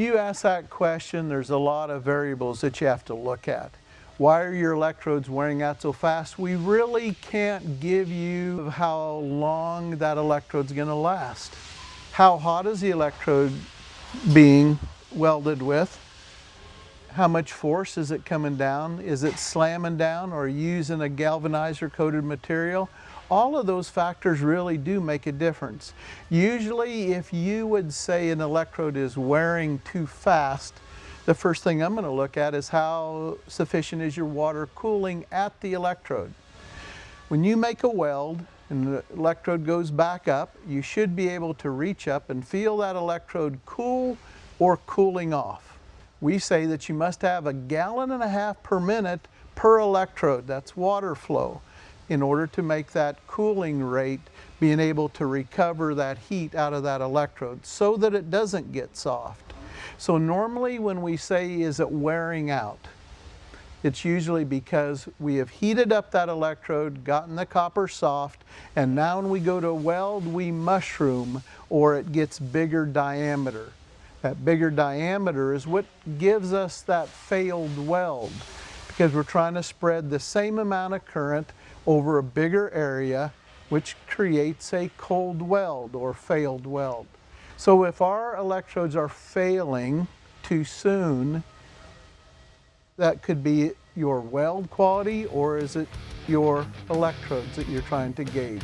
you ask that question, there's a lot of variables that you have to look at. Why are your electrodes wearing out so fast? We really can't give you how long that electrode's going to last. How hot is the electrode being welded with? How much force is it coming down? Is it slamming down or using a galvanizer coated material? All of those factors really do make a difference. Usually if you would say an electrode is wearing too fast, the first thing I'm going to look at is how sufficient is your water cooling at the electrode. When you make a weld and the electrode goes back up, you should be able to reach up and feel that electrode cool or cooling off. We say that you must have 1.5 gallons per minute per electrode, that's water flow, in order to make that cooling rate, being able to recover that heat out of that electrode so that it doesn't get soft. So normally when we say, is it wearing out? It's usually because we have heated up that electrode, gotten the copper soft, and now when we go to weld, we mushroom or it gets bigger diameter. That bigger diameter is what gives us that failed weld, because we're trying to spread the same amount of current over a bigger area, which creates a cold weld or failed weld. So if our electrodes are failing too soon, that could be your weld quality, or is it your electrodes that you're trying to gauge?